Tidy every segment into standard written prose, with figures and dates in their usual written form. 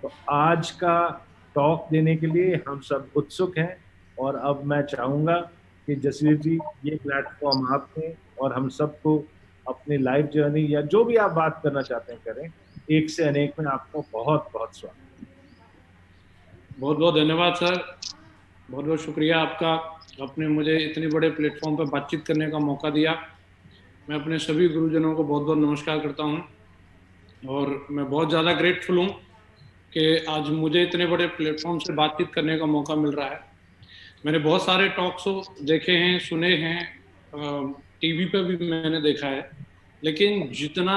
तो आज का टॉक देने के लिए हम सब उत्सुक हैं। और अब मैं चाहूंगा कि जसवीर जी, ये प्लेटफॉर्म आपके और हम सबको अपनी लाइफ जर्नी या जो भी आप बात करना चाहते हैं करें। एक से अनेक में आपको बहुत बहुत स्वागत। बहुत बहुत धन्यवाद सर। बहुत बहुत शुक्रिया आपका। आपने मुझे इतने बड़े प्लेटफॉर्म पर बातचीत करने का मौका दिया। मैं अपने सभी गुरुजनों को बहुत बहुत नमस्कार करता हूं और मैं बहुत ज़्यादा ग्रेटफुल हूं कि आज मुझे इतने बड़े प्लेटफॉर्म से बातचीत करने का मौका मिल रहा है। मैंने बहुत सारे टॉक शो देखे हैं, सुने हैं, टीवी पे भी मैंने देखा है, लेकिन जितना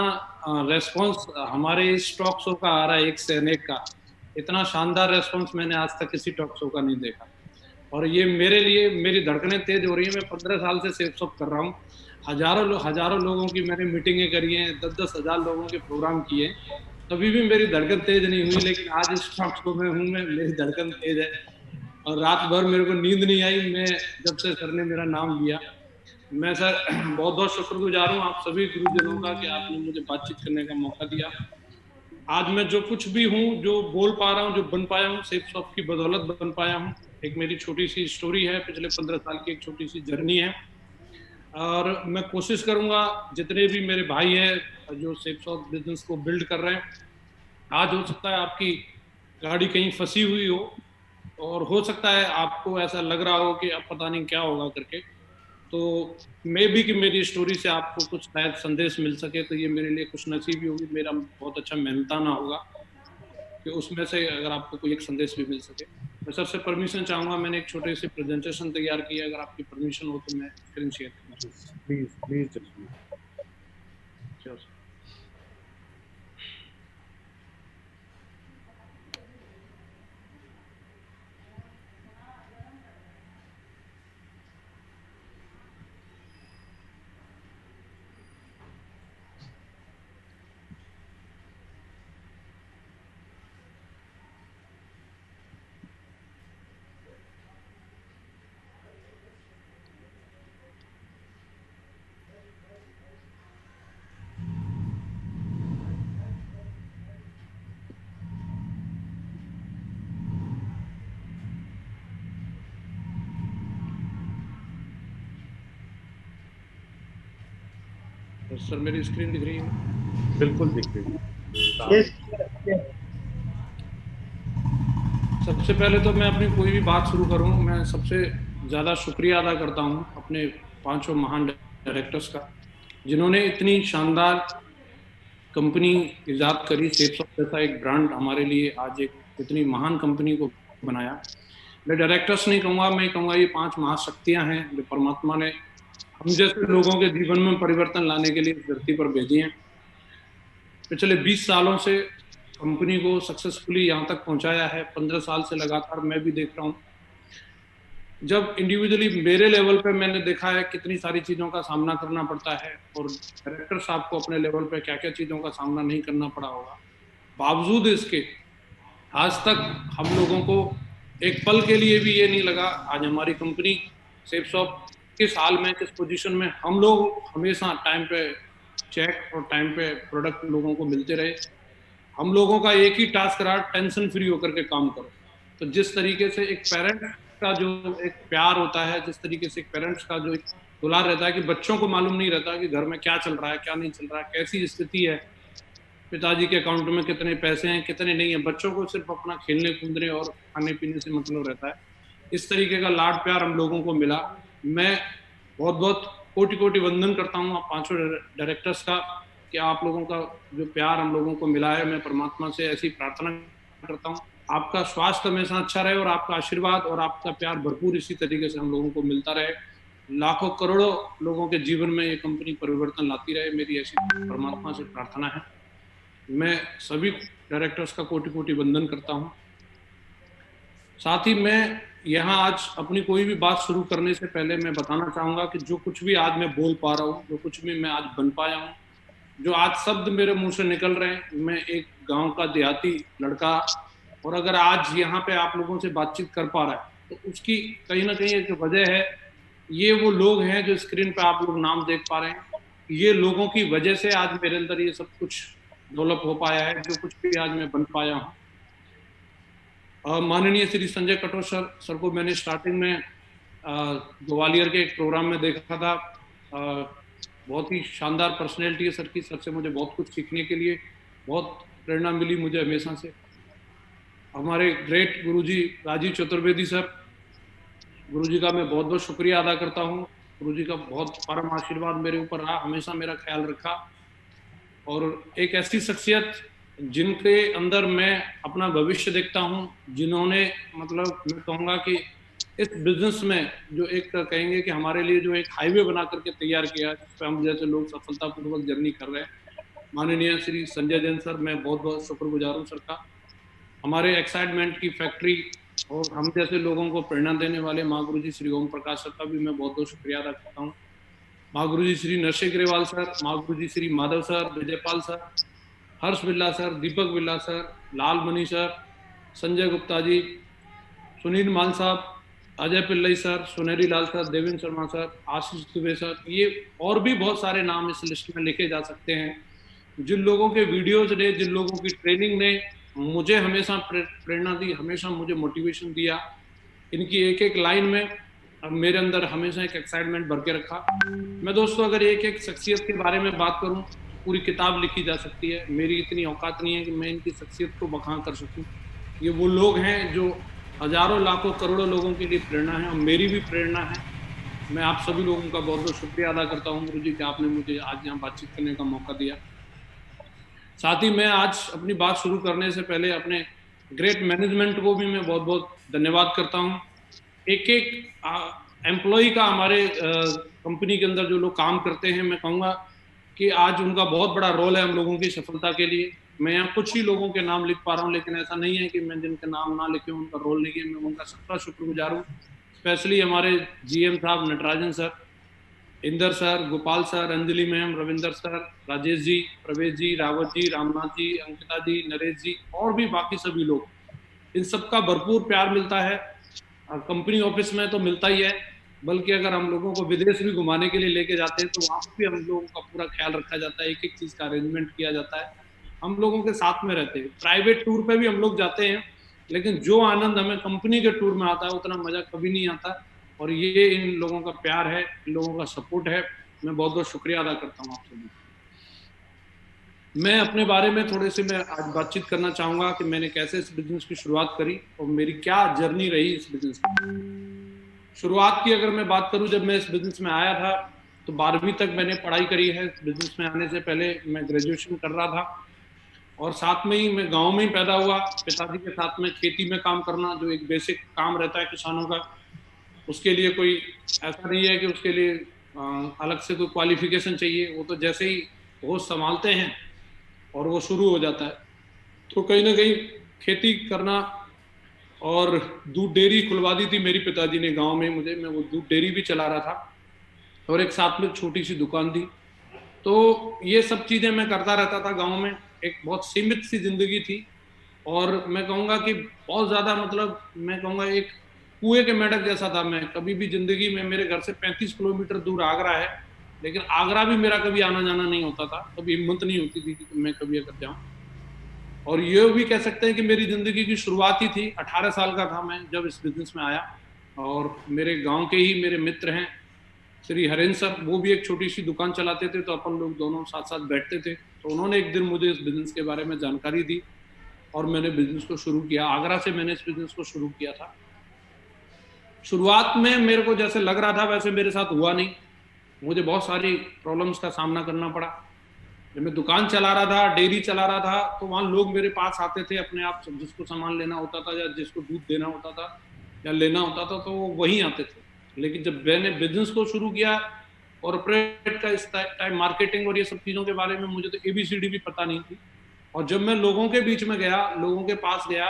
रेस्पॉन्स हमारे इस टॉक शो का आ रहा है एक से अनेक का, इतना शानदार रेस्पॉन्स मैंने आज तक किसी टॉक शो का नहीं देखा। और ये मेरे लिए, मेरी धड़कनें तेज हो रही है। मैं 15 साल से सेफ शॉप कर रहा हूँ। हजारों लोगों की मैंने मीटिंगें करी हैं, 10-10 हजार लोगों के प्रोग्राम किए, तभी भी मेरी धड़कन तेज नहीं हुई। लेकिन आज इस टॉक शो में हूँ मैं, मेरी धड़कन तेज है। और रात भर मेरे को नींद नहीं आई मैं जब से सर ने मेरा नाम लिया। मैं सर बहुत बहुत शुक्रगुजार हूँ आप सभी गुरुजनों का कि आपने मुझे बातचीत करने का मौका दिया। आज मैं जो कुछ भी हूँ, जो बोल पा रहा हूँ, जो बन पाया हूँ, सेफ शॉप की बदौलत बन पाया हूँ। एक मेरी छोटी सी स्टोरी है, पिछले 15 साल की एक छोटी सी जर्नी है। और मैं कोशिश करूंगा, जितने भी मेरे भाई हैं जो सेफ शॉप बिजनेस को बिल्ड कर रहे हैं, आज हो सकता है आपकी गाड़ी कहीं फंसी हुई हो और हो सकता है आपको ऐसा लग रहा हो कि अब पता नहीं क्या होगा करके, तो मे भी कि मेरी स्टोरी से आपको कुछ शायद संदेश मिल सके, तो ये मेरे लिए खुश नसीबी होगी, मेरा बहुत अच्छा मेहनताना होगा कि उसमें से अगर आपको कोई एक संदेश भी मिल सके। मैं सबसे परमिशन चाहूंगा, मैंने एक छोटे से प्रेजेंटेशन तैयार किया, अगर आपकी परमिशन हो तो मैं स्क्रीन शेयर करना चाहूँगा। Please please Jasvir. तो सर मेरी स्क्रीन दिख रही है? बिल्कुल दिख रही है। सबसे पहले तो मैं अपनी कोई भी बात शुरू करूं, मैं सबसे ज़्यादा शुक्रिया अदा करता हूं अपने 5 महान डायरेक्टर्स का, जिन्होंने इतनी शानदार कंपनी इजाद करी। सेफ जैसा एक ब्रांड हमारे लिए आज एक इतनी महान कंपनी को बनाया। मैं डायरेक्टर्स नहीं कहूँगा, मैं कहूँगा ये 5 महाशक्तियाँ हैं जो परमात्मा ने हम जैसे लोगों के जीवन में परिवर्तन लाने के लिए धरती पर भेजी हैं। पिछले 20 सालों से कंपनी को सक्सेसफुली यहाँ तक पहुँचाया है। 15 साल से लगातार मैं भी देख रहा हूँ, जब इंडिविजुअली मेरे लेवल पे मैंने देखा है कितनी सारी चीज़ों का सामना करना पड़ता है, और डायरेक्टर साहब को अपने लेवल पे क्या क्या चीज़ों का सामना नहीं करना पड़ा होगा। बावजूद इसके आज तक हम लोगों को एक पल के लिए भी ये नहीं लगा, आज हमारी कंपनी सेफ शॉप किस हाल में, किस पोजीशन में, हम लोग हमेशा टाइम पे चेक और टाइम पे प्रोडक्ट लोगों को मिलते रहे। हम लोगों का एक ही टास्क रहा, टेंशन फ्री होकर के काम करो। तो जिस तरीके से एक पेरेंट का जो एक प्यार होता है, जिस तरीके से एक पेरेंट्स का जो एक दुलार रहता है कि बच्चों को मालूम नहीं रहता कि घर में क्या चल रहा है, क्या नहीं चल रहा है, कैसी स्थिति है, पिताजी के अकाउंट में कितने पैसे हैं, कितने नहीं है, बच्चों को सिर्फ अपना खेलने कूदने और खाने पीने से मतलब रहता है। इस तरीके का लाड प्यार हम लोगों को मिला। मैं बहुत बहुत कोटि कोटि वंदन करता हूँ आप 5 डायरेक्टर्स का कि आप लोगों का जो प्यार हम लोगों को मिला है। मैं परमात्मा से ऐसी प्रार्थना करता हूँ आपका स्वास्थ्य हमेशा अच्छा रहे और आपका आशीर्वाद और आपका प्यार भरपूर इसी तरीके से हम लोगों को मिलता रहे। लाखों करोड़ों लोगों के जीवन में ये कंपनी परिवर्तन लाती रहे, मेरी ऐसी परमात्मा से प्रार्थना है। मैं सभी डायरेक्टर्स का कोटि कोटि वंदन करता हूँ। साथ ही मैं यहाँ आज अपनी कोई भी बात शुरू करने से पहले मैं बताना चाहूँगा कि जो कुछ भी आज मैं बोल पा रहा हूँ, जो कुछ भी मैं आज बन पाया हूँ, जो आज शब्द मेरे मुंह से निकल रहे हैं, मैं एक गांव का देहाती लड़का, और अगर आज यहाँ पे आप लोगों से बातचीत कर पा रहा है तो उसकी कहीं ना कहीं एक वजह है। ये वो लोग हैं जो स्क्रीन पे आप लोग नाम देख पा रहे हैं, ये लोगों की वजह से आज मेरे अंदर ये सब कुछ डेवलप हो पाया है, जो कुछ भी आज मैं बन पाया हूँ। माननीय श्री संजय कटोच सर को मैंने स्टार्टिंग में ग्वालियर के एक प्रोग्राम में देखा था। बहुत ही शानदार पर्सनैलिटी है सर की। सर से मुझे बहुत कुछ सीखने के लिए बहुत प्रेरणा मिली मुझे हमेशा से। हमारे ग्रेट गुरुजी राजीव चतुर्वेदी सर, गुरुजी का मैं बहुत बहुत शुक्रिया अदा करता हूँ। गुरुजी का बहुत परम आशीर्वाद मेरे ऊपर रहा, हमेशा मेरा ख्याल रखा। और एक ऐसी शख्सियत जिनके अंदर मैं अपना भविष्य देखता हूँ, जिन्होंने मतलब मैं कहूँगा कि इस बिजनेस में जो एक कहेंगे कि हमारे लिए जो एक हाईवे बना करके तैयार किया, जिस पर हम जैसे लोग सफलतापूर्वक जर्नी कर रहे हैं, माननीय श्री संजय जैन सर, मैं बहुत बहुत शुक्रगुजार हूँ सर का। हमारे एक्साइटमेंट की फैक्ट्री और हम जैसे लोगों को प्रेरणा देने वाले माँ गुरुजी श्री ओम प्रकाश सर का भी मैं बहुत बहुत शुक्रिया अदा करता हूँ। माँ गुरुजी श्री नरसिंह ग्रेवाल सर, माँ गुरुजी श्री माधव सर, विजयपाल सर, हर्ष बिल्ला सर, दीपक बिल्ला सर, लाल मनी सर, संजय गुप्ता जी, सुनील मान साहब, अजय पिल्लई सर, सुनहरी लाल सर, देवेंद्र शर्मा सर, आशीष दुबे सर, ये और भी बहुत सारे नाम इस लिस्ट में लिखे जा सकते हैं। जिन लोगों के वीडियोज ने, जिन लोगों की ट्रेनिंग ने मुझे हमेशा प्रेरणा दी, हमेशा मुझे मोटिवेशन दिया, इनकी एक एक लाइन में अब मेरे अंदर हमेशा एक एक्साइटमेंट भर के रखा। मैं दोस्तों अगर एक एक शख्सियत के बारे में बात करूं, पूरी किताब लिखी जा सकती है। मेरी इतनी औकात नहीं है कि मैं इनकी शख्सियत को बखान कर सकूं। ये वो लोग हैं जो हजारों लाखों करोड़ों लोगों के लिए प्रेरणा है और मेरी भी प्रेरणा है। मैं आप सभी लोगों का बहुत बहुत शुक्रिया अदा करता हूँ गुरुजी कि आपने मुझे आज यहाँ बातचीत करने का मौका दिया। साथ ही मैं आज अपनी बात शुरू करने से पहले अपने ग्रेट मैनेजमेंट को भी मैं बहुत बहुत धन्यवाद करता हूँ। एक एक एम्प्लॉय का हमारे कंपनी के अंदर जो लोग काम करते हैं, मैं कहूँगा कि आज उनका बहुत बड़ा रोल है हम लोगों की सफलता के लिए। मैं यहाँ कुछ ही लोगों के नाम लिख पा रहा हूँ, लेकिन ऐसा नहीं है कि मैं जिनके नाम ना लिखे उनका रोल नहीं है। मैं उनका सबका शुक्रगुजार हूँ। स्पेशली हमारे GM साहब Natarajan sir, Inder sir, Gopal sir, Anjali ma'am, Ravinder sir, Rajesh ji, Pravesh ji, Rawat ji, Ramnath ji, Ankita जी, नरेश जी और भी बाकी सभी लोग, इन सबका भरपूर प्यार मिलता है। कंपनी ऑफिस में तो मिलता ही है, बल्कि अगर हम लोगों को विदेश भी घुमाने के लिए लेके जाते हैं तो वहाँ पर भी हम लोगों का पूरा ख्याल रखा जाता है, एक एक चीज़ का अरेंजमेंट किया जाता है, हम लोगों के साथ में रहते हैं। प्राइवेट टूर पे भी हम लोग जाते हैं, लेकिन जो आनंद हमें कंपनी के टूर में आता है उतना मजा कभी नहीं आता। और ये इन लोगों का प्यार है, इन लोगों का सपोर्ट है। मैं बहुत बहुत शुक्रिया अदा करता हूँ आप सभी। मैं अपने बारे में थोड़े से मैं आज बातचीत करना चाहूँगा कि मैंने कैसे इस बिजनेस की शुरुआत करी और मेरी क्या जर्नी रही इस बिजनेस की। शुरुआत की अगर मैं बात करूँ, जब मैं इस बिजनेस में आया था तो 12वीं तक मैंने पढ़ाई करी है। बिजनेस में आने से पहले मैं ग्रेजुएशन कर रहा था और साथ में ही मैं गांव में ही पैदा हुआ। पिताजी के साथ में खेती में काम करना, जो एक बेसिक काम रहता है किसानों का, उसके लिए कोई ऐसा नहीं है कि उसके लिए अलग से कोई क्वालिफिकेशन चाहिए। वो तो जैसे ही होश संभालते हैं और वो शुरू हो जाता है। तो कहीं ना कहीं खेती करना और दूध डेयरी खुलवा दी थी मेरी पिताजी ने गांव में मुझे। मैं वो दूध डेयरी भी चला रहा था और एक साथ में छोटी सी दुकान थी। तो ये सब चीज़ें मैं करता रहता था गांव में। एक बहुत सीमित सी जिंदगी थी और मैं कहूँगा कि बहुत ज़्यादा, मतलब मैं कहूँगा एक कुएं के मेंढक जैसा था मैं। कभी भी जिंदगी में, मेरे घर से 35 किलोमीटर दूर आगरा है, लेकिन आगरा भी मेरा कभी आना जाना नहीं होता था। कभी हिम्मत नहीं होती थी कि मैं कभी अगर जाऊँ। और ये भी कह सकते हैं कि मेरी ज़िंदगी की शुरुआत ही थी। 18 साल का था मैं जब इस बिज़नेस में आया और मेरे गांव के ही मेरे मित्र हैं श्री हरेंद्र सर, वो भी एक छोटी सी दुकान चलाते थे, तो अपन लोग दोनों साथ साथ बैठते थे। तो उन्होंने एक दिन मुझे इस बिज़नेस के बारे में जानकारी दी और मैंने बिज़नेस को शुरू किया। आगरा से मैंने इस बिज़नेस को शुरू किया था। शुरुआत में मेरे को जैसे लग रहा था वैसे मेरे साथ हुआ नहीं। मुझे बहुत सारी प्रॉब्लम्स का सामना करना पड़ा। जब मैं दुकान चला रहा था, डेयरी चला रहा था, तो वहाँ लोग मेरे पास आते थे अपने आप, जिसको सामान लेना होता था या जिसको दूध देना होता था या लेना होता था, तो वो वहीं आते थे। लेकिन जब मैंने बिजनेस को शुरू किया, कॉर्पोरेट का इस टाइम मार्केटिंग और ये सब चीज़ों के बारे में मुझे तो ABCD भी पता नहीं थी। और जब मैं लोगों के बीच में गया, लोगों के पास गया,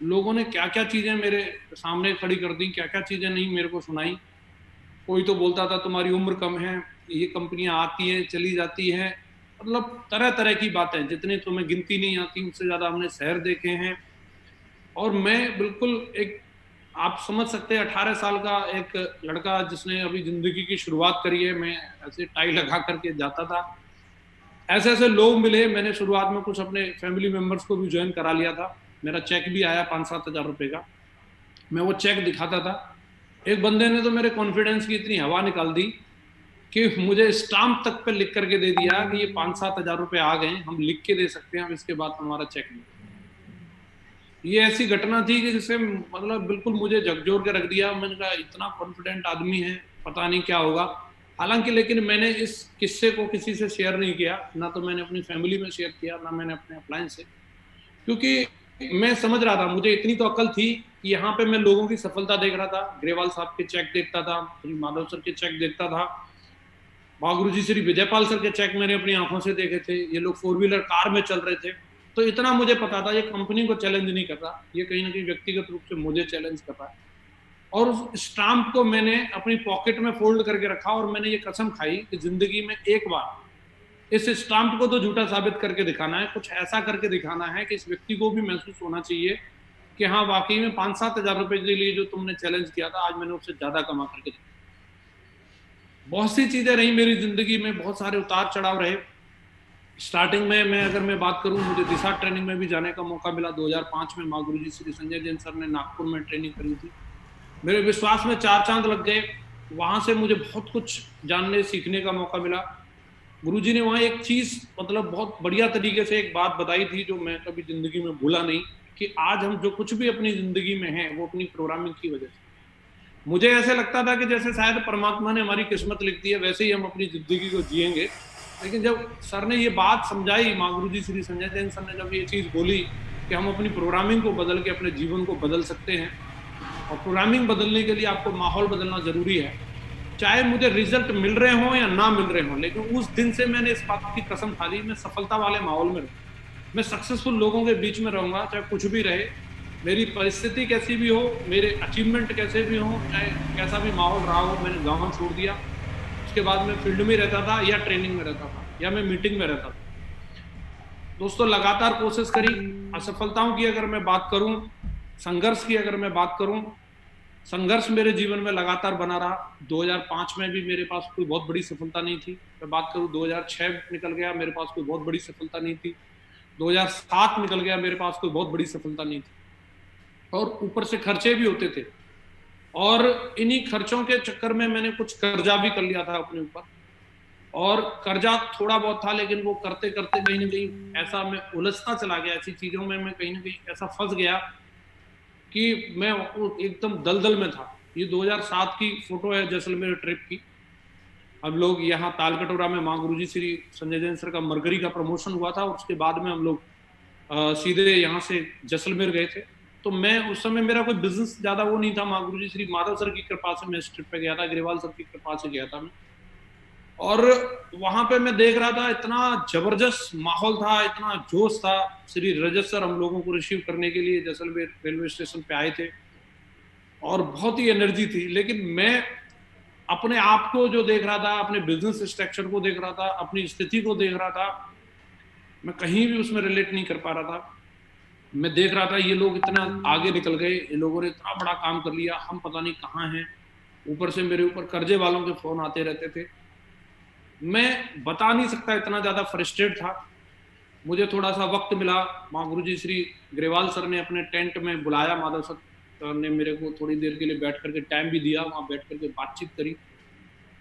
लोगों ने क्या क्या चीज़ें मेरे सामने खड़ी कर दी, क्या क्या चीज़ें नहीं मेरे को सुनाई। कोई तो बोलता था तुम्हारी उम्र कम है, ये कंपनियां आती हैं चली जाती हैं, मतलब तरह तरह की बातें, जितने तुम्हें गिनती नहीं आती उससे ज़्यादा हमने शहर देखे हैं। और मैं बिल्कुल एक, आप समझ सकते हैं, 18 साल का एक लड़का जिसने अभी ज़िंदगी की शुरुआत करी है, मैं ऐसे टाई लगा करके जाता था। ऐसे ऐसे लोग मिले। मैंने शुरुआत में कुछ अपने फैमिली मेम्बर्स को भी ज्वाइन करा लिया था मेरा चेक भी आया 5-7 हज़ार रुपये का। मैं वो चेक दिखाता था, एक बंदे ने तो मेरे कॉन्फिडेंस की इतनी हवा निकाल दी कि मुझे स्टाम्प तक पे लिख करके दे दिया कि ये 5-7 हज़ार रुपये आ गए, हम लिख के दे सकते हैं, अब इसके बाद हमारा चेक नहीं। ये ऐसी घटना थी कि जिससे मतलब बिल्कुल मुझे झकझोर के रख दिया। मैंने कहा इतना कॉन्फिडेंट आदमी है, पता नहीं क्या होगा। हालांकि लेकिन मैंने इस किस्से को किसी से शेयर नहीं किया, ना तो मैंने अपनी फैमिली में शेयर किया, ना मैंने अपने अपलायंस से, क्योंकि मैं समझ रहा था, मुझे इतनी तो अकल थी कि यहाँ पे मैं लोगों की सफलता देख रहा था। ग्रेवाल साहब के चेक देखता था, श्री माधव सर के चेक देखता था, महागुरु जी श्री विजयपाल सर के चेक मैंने अपनी आंखों से देखे थे। ये लोग 4 व्हीलर कार में चल रहे थे। तो इतना मुझे पता था ये कंपनी को चैलेंज नहीं कर रहा, ये कहीं ना कहीं व्यक्तिगत रूप से मुझे चैलेंज कर रहा है। और उस स्टाम्प को मैंने अपनी पॉकेट में फोल्ड करके रखा और मैंने ये कसम खाई कि जिंदगी में एक बार इस स्टाम्प को तो झूठा साबित करके दिखाना है, कुछ ऐसा करके दिखाना है कि इस व्यक्ति को भी महसूस होना चाहिए कि हाँ वाकई में 5-7 हज़ार रुपए के लिए जो तुमने चैलेंज किया था, आज मैंने उससे ज्यादा कमा करके दिखाया। बहुत सी चीजें रही मेरी जिंदगी में, बहुत सारे उतार चढ़ाव रहे। स्टार्टिंग में अगर मैं बात करूं, मुझे दिशा ट्रेनिंग में भी जाने का मौका मिला। 2005 में माँ गुरुजी श्री संजय जैन सर ने नागपुर में ट्रेनिंग करी थी। मेरे विश्वास में 4 चांद लग गए। वहां से मुझे बहुत कुछ जानने सीखने का मौका मिला। गुरुजी ने वहाँ एक चीज मतलब बहुत बढ़िया तरीके से एक बात बताई थी जो मैं कभी जिंदगी में भूला नहीं, कि आज हम जो कुछ भी अपनी जिंदगी में हैं वो अपनी प्रोग्रामिंग की वजह से। मुझे ऐसे लगता था कि जैसे शायद परमात्मा ने हमारी किस्मत लिख दी है, वैसे ही हम अपनी जिंदगी को जिएंगे। लेकिन जब सर ने ये बात समझाई, माँ गुरुजी श्री संजय जैन सर ने जब ये चीज़ बोली कि हम अपनी प्रोग्रामिंग को बदल के अपने जीवन को बदल सकते हैं, और प्रोग्रामिंग बदलने के लिए आपको माहौल बदलना जरूरी है, चाहे मुझे रिजल्ट मिल रहे हों या ना मिल रहे हों। लेकिन उस दिन से मैंने इस बात की कसम खा ली, मैं सफलता वाले माहौल में रहूँ, मैं सक्सेसफुल लोगों के बीच में रहूँगा, चाहे कुछ भी रहे, मेरी परिस्थिति कैसी भी हो, मेरे अचीवमेंट कैसे भी हो, चाहे कैसा भी माहौल रहा हो। मैंने गाँव छोड़ दिया, उसके बाद मैं फील्ड में रहता था या ट्रेनिंग में रहता था या मैं मीटिंग में रहता था। दोस्तों लगातार कोशिश करी। असफलताओं की अगर मैं बात करूं, संघर्ष की अगर मैं बात करूं, संघर्ष मेरे जीवन में लगातार बना रहा। 2005 में भी मेरे पास कोई बहुत बड़ी सफलता नहीं थी। मैं बात करूं 2006 निकल गया, मेरे पास कोई बहुत बड़ी सफलता नहीं थी। 2007 निकल गया, मेरे पास कोई बहुत बड़ी सफलता नहीं थी। और ऊपर से खर्चे भी होते थे, और इन्हीं खर्चों के चक्कर में मैंने कुछ कर्जा भी कर लिया था अपने ऊपर। और कर्जा थोड़ा बहुत था, लेकिन वो करते करते कहीं ना कहीं ऐसा मैं उलझता चला गया ऐसी चीजों में, मैं कहीं ना कहीं ऐसा फंस गया कि मैं एकदम दलदल में था। ये 2007 की फोटो है जैसलमेर ट्रिप की। हम लोग यहाँ तालकटोरा में माँ गुरुजी श्री संजय जैन सर का मरकरी का प्रमोशन हुआ था, और उसके बाद में हम लोग सीधे यहाँ से जैसलमेर गए थे। तो मैं उस समय मेरा कोई बिजनेस ज्यादा वो नहीं था, माँ गुरुजी श्री माधव सर की कृपा से मैं इस ट्रिप पे गया था, ग्रेवाल सर की कृपा से गया था मैं। और वहां पे मैं देख रहा था इतना जबरदस्त माहौल था, इतना जोश था। श्री रजत सर हम लोगों को रिसीव करने के लिए जैसलमेर रेलवे स्टेशन पे आए थे, और बहुत ही एनर्जी थी। लेकिन मैं अपने आप को जो देख रहा था, अपने बिजनेस स्ट्रक्चर को देख रहा था, अपनी स्थिति को देख रहा था, मैं कहीं भी उसमें रिलेट नहीं कर पा रहा था। मैं देख रहा था ये लोग इतना आगे निकल गए, ये लोगों ने इतना बड़ा काम कर लिया, हम पता नहीं कहाँ हैं। ऊपर से मेरे ऊपर कर्जे वालों के फोन आते रहते थे। मैं बता नहीं सकता, इतना ज्यादा फ्रस्ट्रेट था। मुझे थोड़ा सा वक्त मिला, माँ गुरुजी श्री ग्रेवाल सर ने अपने टेंट में बुलाया, माधव सर ने मेरे को थोड़ी देर के लिए बैठ करके टाइम भी दिया, वहाँ बैठ करके बातचीत करी।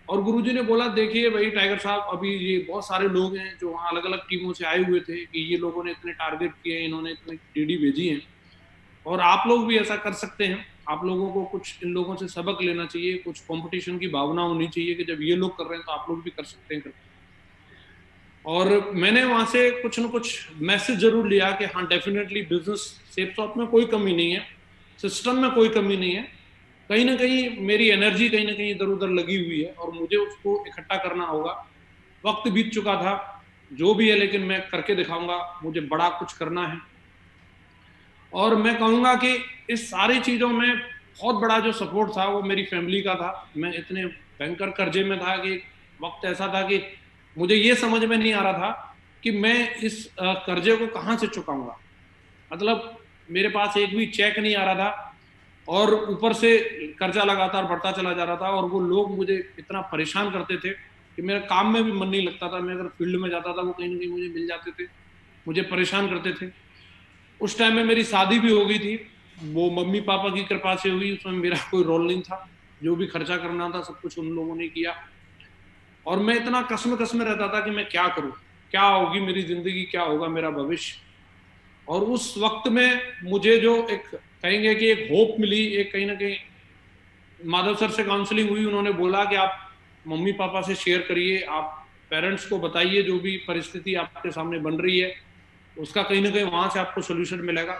और गुरुजी ने बोला देखिए भाई टाइगर साहब, अभी ये बहुत सारे लोग हैं जो वहाँ अलग अलग टीमों से आए हुए थे कि ये लोगों ने इतने टारगेट किए, इन्होंने इतने डीडी भेजी हैं, और आप लोग भी ऐसा कर सकते हैं। आप लोगों को कुछ इन लोगों से सबक लेना चाहिए, कुछ कंपटीशन की भावना होनी चाहिए कि जब ये लोग कर रहे हैं तो आप लोग भी कर सकते हैं। और मैंने वहां से कुछ न कुछ मैसेज जरूर लिया कि हाँ डेफिनेटली बिजनेस सेफ शॉप में कोई कमी नहीं है, सिस्टम में कोई कमी नहीं है, कहीं ना कहीं मेरी एनर्जी कहीं ना कहीं इधर उधर लगी हुई है और मुझे उसको इकट्ठा करना होगा। वक्त बीत चुका था, जो भी है, लेकिन मैं करके दिखाऊंगा, मुझे बड़ा कुछ करना है। और मैं कहूँगा कि इस सारी चीज़ों में बहुत बड़ा जो सपोर्ट था वो मेरी फैमिली का था। मैं इतने भयंकर कर्जे में था कि वक्त ऐसा था कि मुझे ये समझ में नहीं आ रहा था कि मैं इस कर्जे को कहाँ से चुकाऊंगा। मतलब मेरे पास एक भी चेक नहीं आ रहा था, और ऊपर से कर्जा लगातार बढ़ता चला जा रहा था, और वो लोग मुझे इतना परेशान करते थे कि मेरे काम में भी मन नहीं लगता था। मैं अगर फील्ड में जाता था वो कहीं ना कहीं मुझे मिल जाते थे, मुझे परेशान करते थे। उस टाइम में मेरी शादी भी हो गई थी, वो मम्मी पापा की कृपा से हुई, उसमें मेरा कोई रोल नहीं था, जो भी खर्चा करना था सब कुछ उन लोगों ने किया। और मैं इतना कसम रहता था कि मैं क्या करूं, क्या होगी मेरी जिंदगी, क्या होगा मेरा भविष्य। और उस वक्त में मुझे जो एक कहेंगे कि एक होप मिली, एक कहीं ना कहीं माधव सर से काउंसलिंग हुई, उन्होंने बोला कि आप मम्मी पापा से शेयर करिए, आप पेरेंट्स को बताइए जो भी परिस्थिति आपके सामने बन रही है, उसका कहीं ना कहीं वहां से आपको सोल्यूशन मिलेगा।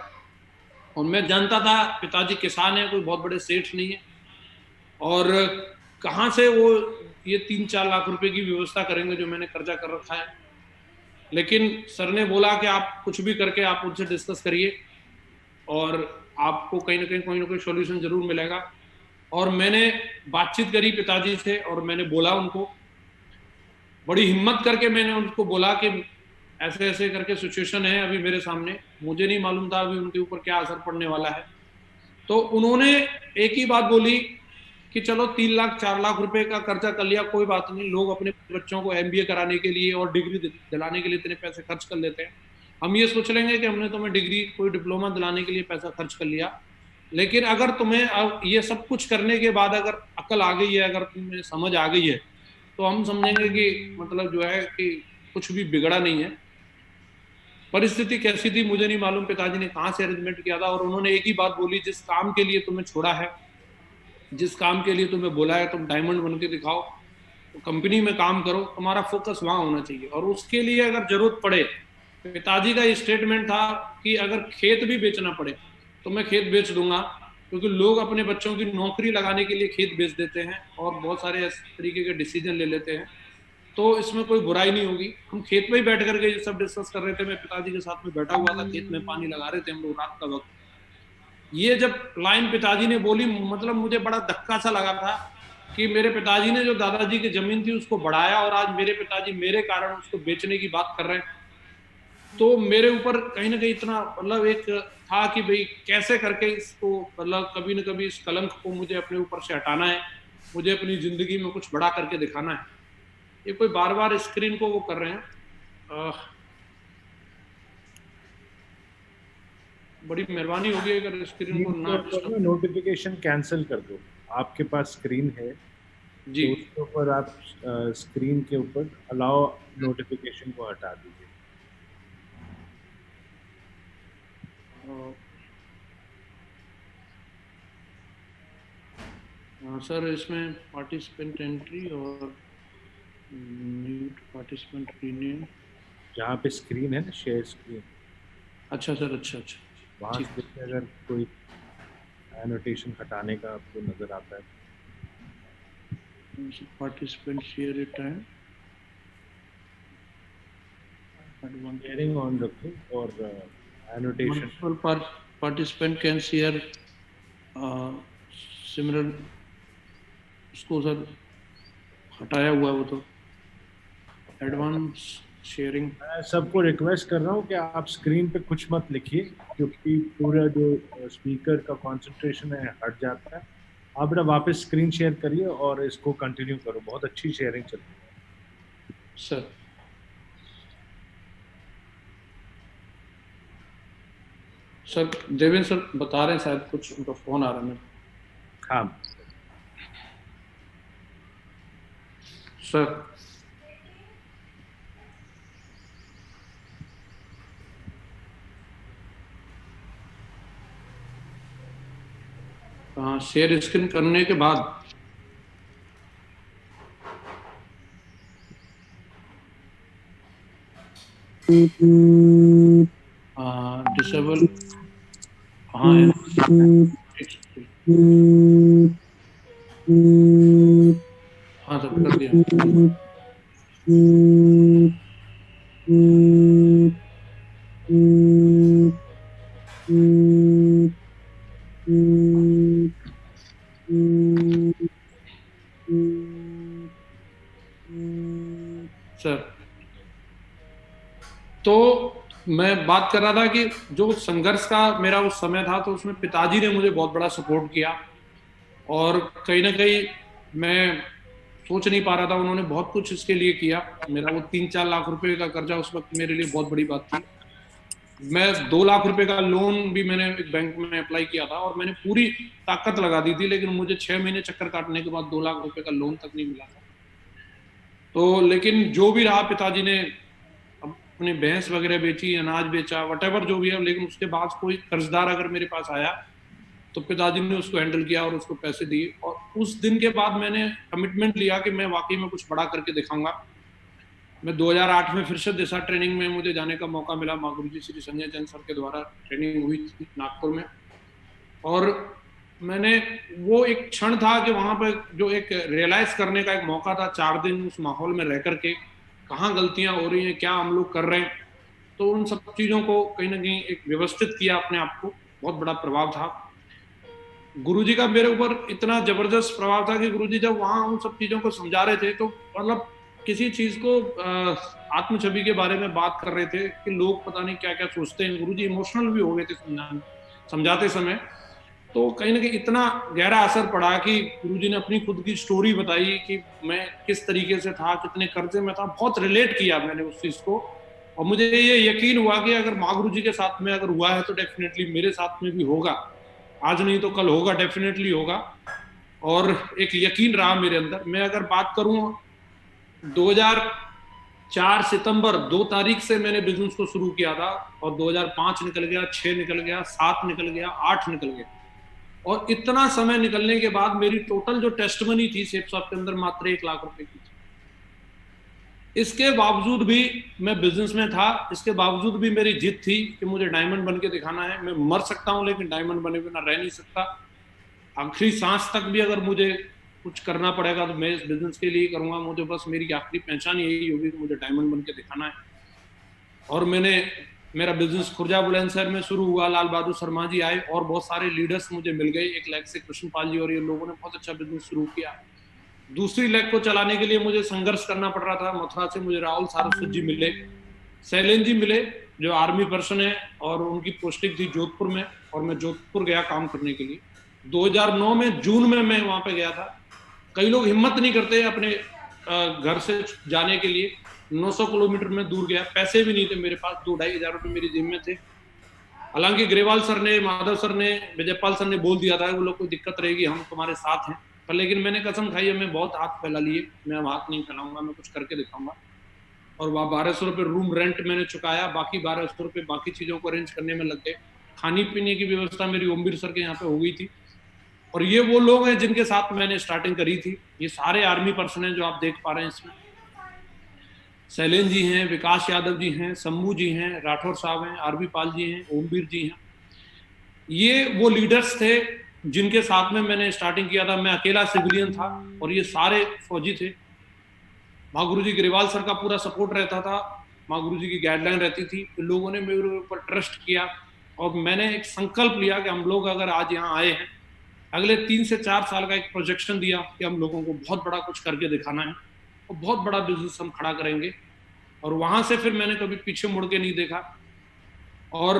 और मैं जानता था पिताजी किसान है, कोई बहुत बड़े सेठ नहीं है, और कहाँ से वो ये 3-4 लाख रुपए की व्यवस्था करेंगे जो मैंने कर्जा कर रखा है। लेकिन सर ने बोला कि आप कुछ भी करके आप उनसे डिस्कस करिए और आपको कहीं ना कोई सॉल्यूशन जरूर मिलेगा। और मैंने बातचीत करी पिताजी से और मैंने बोला उनको, बड़ी हिम्मत करके मैंने उनको बोला कि ऐसे ऐसे करके सिचुएशन है अभी मेरे सामने, मुझे नहीं मालूम था अभी उनके ऊपर क्या असर पड़ने वाला है। तो उन्होंने एक ही बात बोली कि चलो 3 लाख 4 लाख रुपए का कर्जा कर लिया, कोई बात नहीं, लोग अपने बच्चों को MBA कराने के लिए और डिग्री दिलाने के लिए इतने पैसे खर्च कर लेते हैं, हम ये सोच लेंगे कि हमने तुम्हें डिग्री कोई डिप्लोमा दिलाने के लिए पैसा खर्च कर लिया, लेकिन अगर तुम्हें अब ये सब कुछ करने के बाद अगर अकल आ गई है, अगर तुम्हें समझ आ गई है, तो हम समझेंगे कि मतलब जो है कि कुछ भी बिगड़ा नहीं है। परिस्थिति कैसी थी मुझे नहीं मालूम, पिताजी ने कहाँ से अरेंजमेंट किया था, और उन्होंने एक ही बात बोली, जिस काम के लिए तुम्हें छोड़ा है, जिस काम के लिए तुम्हें बोला है, तुम डायमंड बन के दिखाओ, तो कंपनी में काम करो, तुम्हारा फोकस वहां होना चाहिए। और उसके लिए अगर जरूरत पड़े, पिताजी का स्टेटमेंट था कि अगर खेत भी बेचना पड़े तो मैं खेत बेच दूंगा, क्योंकि लोग अपने बच्चों की नौकरी लगाने के लिए खेत बेच देते हैं और बहुत सारे इस तरीके के डिसीजन ले लेते हैं, तो इसमें कोई बुराई नहीं होगी। हम खेत में ही बैठ करके ये सब डिस्कस कर रहे थे, मैं पिताजी के साथ में बैठा हुआ था, खेत में पानी लगा रहे थे हम लोग रात का वक्त। ये जब लाइन पिताजी ने बोली, मतलब मुझे बड़ा धक्का सा लगा था कि मेरे पिताजी ने जो दादाजी की जमीन थी उसको बढ़ाया और आज मेरे पिताजी मेरे कारण उसको बेचने की बात कर रहे हैं। तो मेरे ऊपर कहीं ना कहीं इतना मतलब एक था कि भाई कैसे करके इसको मतलब कभी ना कभी इस कलंक को मुझे अपने ऊपर से हटाना है, मुझे अपनी जिंदगी में कुछ बड़ा करके दिखाना है। ये कोई बार बार स्क्रीन को वो कर रहे हैं, बड़ी मेहरबानी होगी अगर स्क्रीन को ना नोटिफिकेशन कैंसिल कर दो। आपके पास स्क्रीन है जी, तो उसके ऊपर आप स्क्रीन के ऊपर अलाउ नोटिफिकेशन को हटा दीजिए। सर इसमें पार्टिसिपेंट एंट्री और म्यूट पार्टिसिपेंट रीनेम, जहाँ पे स्क्रीन है ना, शेयर स्क्रीन, अच्छा सर, अच्छा अच्छा, वहाँ से अगर कोई एनोटेशन हटाने का आपको नजर आता है, पार्टिसिपेंट शेयर इट है, शेयरिंग ऑन रखो और annotation. Participant can share similar, उसको सर हटाया हुआ है वो तो, एडवांस शेयरिंग। मैं सबको रिक्वेस्ट कर रहा हूँ कि आप स्क्रीन पे कुछ मत लिखिए, क्योंकि पूरा जो स्पीकर का कंसंट्रेशन है हट जाता है। आप ना वापस स्क्रीन शेयर करिए और इसको कंटिन्यू करो, बहुत अच्छी शेयरिंग चल रही है सर। सर देवेंद्र सर बता रहे हैं शायद कुछ, उनका फोन आ रहा है। हाँ सर, शेयर स्क्रीन करने के बाद डिसेबल, हाँ हाँ सर कर दिया। सर तो मैं बात कर रहा था कि जो संघर्ष का मेरा उस समय था, तो उसमें पिताजी ने मुझे बहुत बड़ा सपोर्ट किया, और कहीं ना कहीं मैं सोच नहीं पा रहा था, उन्होंने बहुत कुछ इसके लिए किया। मेरा वो 3-4 लाख रुपए का कर्जा उस वक्त मेरे लिए बहुत बड़ी बात थी। मैं 2 लाख रुपए का लोन भी मैंने एक बैंक में अप्लाई किया था और मैंने पूरी ताकत लगा दी थी, लेकिन मुझे 6 महीने चक्कर काटने के बाद 2 लाख रुपए का लोन तक नहीं मिला था। तो लेकिन जो भी रहा, पिताजी ने अपनी भैंस वगैरह बेची, अनाज बेचा, वटेवर जो भी है, लेकिन उसके बाद कोई कर्जदार अगर मेरे पास आया तो पिताजी ने उसको हैंडल किया और उसको पैसे दिए। और उस दिन के बाद मैंने कमिटमेंट लिया कि मैं वाकई में कुछ बड़ा करके दिखाऊंगा। मैं 2008 में फिर से दिशा ट्रेनिंग में मुझे जाने का मौका मिला, माँ गुरुजी श्री संजय जैन सर के द्वारा ट्रेनिंग हुई थी नागपुर में। और मैंने, वो एक क्षण था कि वहां पे जो एक रियलाइज करने का एक मौका था, 4 दिन उस माहौल में रह करके कहाँ गलतियां हो रही हैं, क्या हम लोग कर रहे हैं। तो उन सब चीजों को कहीं ना कहीं एक व्यवस्थित किया अपने आप को, बहुत बड़ा प्रभाव था गुरुजी का मेरे ऊपर। इतना जबरदस्त प्रभाव था कि गुरुजी जब वहां उन सब चीजों को समझा रहे थे तो मतलब किसी चीज को आत्म छवि के बारे में बात कर रहे थे कि लोग पता नहीं क्या क्या सोचते हैं। गुरुजी इमोशनल भी हो गए थे समझाते समय। तो कहीं ना कहीं इतना गहरा असर पड़ा कि गुरुजी ने अपनी खुद की स्टोरी बताई कि मैं किस तरीके से था, कितने कर्जे में था। बहुत रिलेट किया मैंने उस चीज को, और मुझे ये यकीन हुआ कि अगर माँ गुरुजी के साथ में अगर हुआ है तो डेफिनेटली मेरे साथ में भी होगा। आज नहीं तो कल होगा, डेफिनेटली होगा। और एक यकीन रहा मेरे अंदर। मैं अगर बात करूं 2004 सितंबर 2 तारीख से मैंने बिजनेस को शुरू किया था, और 2005 निकल गया, 6 निकल गया, 7 निकल गया, 8 निकल गया। और इतना समय निकलने के बाद मेरी टोटल जो टेस्ट मनी थी शेपशॉप के अंदर मात्र 1 लाख रुपए की थी। इसके बावजूद भी मैं बिजनेस में था, इसके बावजूद भी मेरी जिद थी कि मुझे डायमंड बन के दिखाना है। मैं मर सकता हूं लेकिन डायमंड बने बिना रह नहीं सकता। आखिरी सांस तक भी अगर मुझे कुछ करना पड़ेगा तो मैं इस बिजनेस के लिए करूंगा। मुझे बस मेरी आखिरी पहचान यही होगी कि मुझे डायमंड बन के दिखाना है। और मेरा बिजनेस खुर्जा बुलंदशहर में शुरू हुआ। लाल बहादुर शर्मा जी आए और बहुत सारे लीडर्स मुझे मिल गए। एक लेग से कृष्णपाल जी और ये लोगों ने बहुत अच्छा बिजनेस शुरू किया। दूसरी लेग को चलाने के लिए मुझे संघर्ष करना पड़ रहा था। मथुरा से मुझे राहुल सारस्वत जी मिले, शैलेन जी मिले जो आर्मी पर्सन है, और उनकी पोस्टिंग थी जोधपुर में, और मैं जोधपुर गया काम करने के लिए। 2009 में जून में मैं वहां पे गया था। कई लोग हिम्मत नहीं करते अपने घर से जाने के लिए। 900 किलोमीटर में दूर गया, पैसे भी नहीं थे मेरे पास, 2-2.5 हजार रुपए मेरी जिम में थे। हालांकि ग्रेवाल सर ने, माधव सर ने, विजयपाल सर ने बोल दिया था कि वो लोग कोई दिक्कत रहेगी हम तुम्हारे साथ हैं, पर लेकिन मैंने कसम खाई है, मैं बहुत हाथ फैला लिए, मैं हाथ नहीं फैलाऊंगा, मैं कुछ करके दिखाऊंगा। और वहाँ 1200 रुपये रूम रेंट मैंने चुकाया, बाकी 1200 रुपये बाकी चीज़ों को अरेंज करने में लग गए। खाने पीने की व्यवस्था मेरी ओमवीर सर के यहाँ पे हो गई थी। और ये वो लोग हैं जिनके साथ मैंने स्टार्टिंग करी थी। ये सारे आर्मी पर्सन हैं जो आप देख पा रहे हैं इसमें। शैलेन जी हैं, विकास यादव जी हैं, शंभू जी हैं, राठौर साहब हैं, आरबी पाल जी हैं, ओमवीर जी हैं। ये वो लीडर्स थे जिनके साथ में मैंने स्टार्टिंग किया था। मैं अकेला सिविलियन था और ये सारे फौजी थे। माँ गुरुजी ग्रेवाल सर का पूरा सपोर्ट रहता था, माँ गुरुजी की गाइडलाइन रहती थी। तो लोगों ने मेरे ऊपर ट्रस्ट किया और मैंने एक संकल्प लिया कि हम लोग अगर आज यहाँ आए हैं, अगले 3 से 4 साल का एक प्रोजेक्शन दिया कि हम लोगों को बहुत बड़ा कुछ करके दिखाना है और बहुत बड़ा बिजनेस हम खड़ा करेंगे। और वहां से फिर मैंने कभी पीछे मुड़ के नहीं देखा। और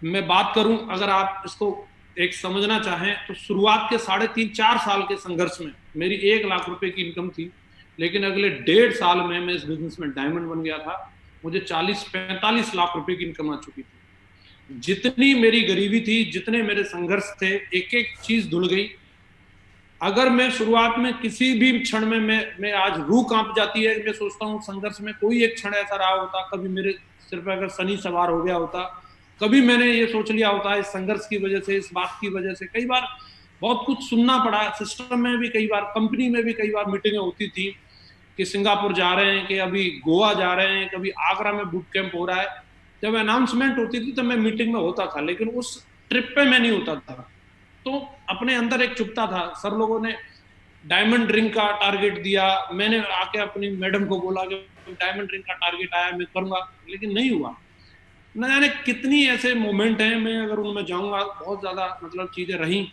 मैं बात करूं, अगर आप इसको एक समझना चाहें तो शुरुआत के 3.5-4 साल के संघर्ष में मेरी 1 लाख रुपए की इनकम थी, लेकिन अगले 1.5 साल में मैं इस बिजनेस में डायमंड बन गया था। मुझे 40-45 लाख रुपए की इनकम आ चुकी थी। जितनी मेरी गरीबी थी, जितने मेरे संघर्ष थे, एक एक चीज धुल गई। अगर मैं शुरुआत में किसी भी क्षण में मैं आज रूह कांप जाती है। मैं सोचता हूँ संघर्ष में कोई एक क्षण ऐसा रहा होता, कभी मेरे सिर पर अगर शनि सवार हो गया होता, कभी मैंने ये सोच लिया होता इस संघर्ष की वजह से, इस बात की वजह से। कई बार बहुत कुछ सुनना पड़ा, सिस्टम में भी कई बार, कंपनी में भी कई बार मीटिंगें होती थी कि सिंगापुर जा रहे हैं, कि अभी गोवा जा रहे हैं, कभी आगरा में बूट कैंप हो रहा है। जब अनाउंसमेंट होती थी तो मैं मीटिंग में होता था, लेकिन उस ट्रिप पे मैं नहीं होता था। तो अपने अंदर एक चुपता था। सर लोगों ने डायमंड रिंग का टारगेट दिया, मैंने आके अपनी मैडम को बोला कि डायमंड रिंग का टारगेट आया, मैं करूंगा, लेकिन नहीं हुआ। न जाने कितनी ऐसे मोमेंट हैं, मैं अगर उनमें जाऊंगा बहुत ज्यादा मतलब चीजें रही।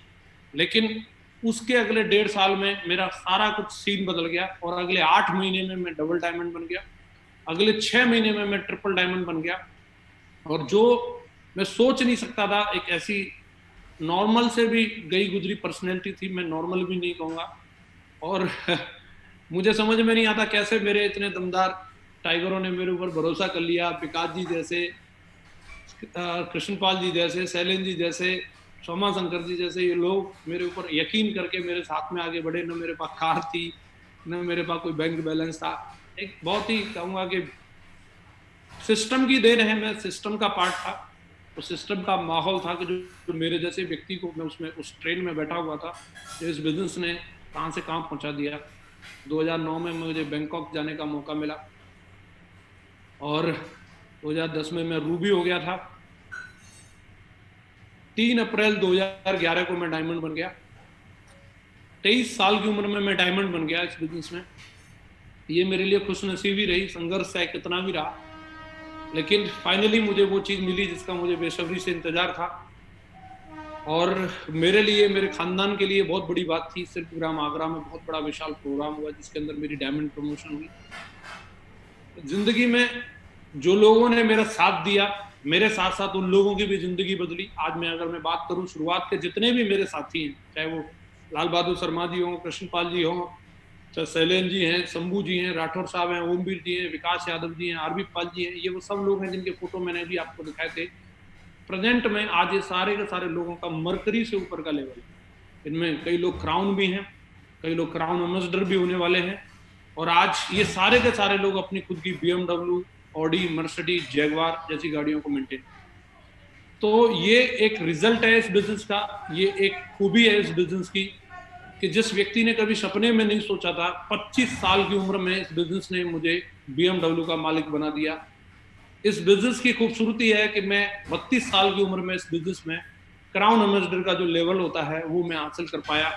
लेकिन उसके अगले 1.5 साल में मेरा सारा कुछ सीन बदल गया और अगले 8 महीने में मैं डबल डायमंड बन गया। अगले 6 महीने में मैं ट्रिपल डायमंड बन गया। और जो मैं सोच नहीं सकता था, एक ऐसी नॉर्मल से भी गई गुजरी पर्सनैलिटी थी, मैं नॉर्मल भी नहीं कहूँगा। और मुझे समझ में नहीं आता कैसे मेरे इतने दमदार टाइगरों ने मेरे ऊपर भरोसा कर लिया। विकास जी जैसे, कृष्णपाल जी जैसे, शैलेंद्र जी जैसे, सोमा शंकर जी जैसे ये लोग मेरे ऊपर यकीन करके मेरे साथ में आगे बढ़े। न मेरे पास कार थी, न मेरे पास कोई बैंक बैलेंस था। एक बहुत ही कहूँगा कि सिस्टम की देन है, मैं सिस्टम का पार्ट था। तो सिस्टम का माहौल था कि जो मेरे जैसे व्यक्ति को, मैं उसमें उस ट्रेन में बैठा हुआ था, जो इस बिजनेस ने कहाँ से कहाँ पहुँचा दिया। 2009 में मुझे बैंकॉक जाने का मौका मिला और 2010 में मैं रूबी हो गया था। 3 अप्रैल 2011 को मैं डायमंड बन गया। 23 साल की उम्र में मैं डायमंड बन गया इस बिजनेस में। ये मेरे लिए खुशनसीबी रही, संघर्ष है कितना भी रहा, लेकिन फाइनली मुझे वो चीज़ मिली जिसका मुझे बेसब्री से इंतजार था। और मेरे लिए, मेरे खानदान के लिए बहुत बड़ी बात थी। शिल्पग्राम आगरा में बहुत बड़ा विशाल प्रोग्राम हुआ जिसके अंदर मेरी डायमंड प्रमोशन हुई। जिंदगी में जो लोगों ने मेरा साथ दिया, मेरे साथ साथ उन लोगों की भी जिंदगी बदली। आज मैं अगर मैं बात करूं, शुरुआत के जितने भी मेरे साथी हैं, चाहे वो लाल बहादुर शर्मा जी हों, कृष्णपाल जी हों, चाहे शैलेंद्र जी हैं, शंभू जी हैं, राठौर साहब हैं, ओमवीर जी हैं, विकास यादव जी हैं, आरबी पाल जी हैं, ये वो सब लोग हैं जिनके फोटो मैंने भी आपको दिखाए थे। प्रेजेंट में आज ये सारे के सारे लोगों का मरकरी से ऊपर का लेवल है। इनमें कई लोग क्राउन भी हैं, कई लोग क्राउन एम्बेसडर भी होने वाले हैं। और आज ये सारे के सारे लोग अपनी खुद की BMW, ऑडी, मर्सिडीज, जैगवार जैसी गाड़ियों को मेंटेन। तो ये एक रिजल्ट है इस बिजनेस का, ये एक खूबी है इस बिजनेस की कि जिस व्यक्ति ने कभी सपने में नहीं सोचा था, 25 साल की उम्र में इस बिजनेस ने मुझे BMW का मालिक बना दिया। इस बिजनेस की खूबसूरती है कि मैं 32 साल की उम्र में इस बिजनेस में क्राउन एम्बेसडर का जो लेवल होता है वो मैं हासिल कर पाया,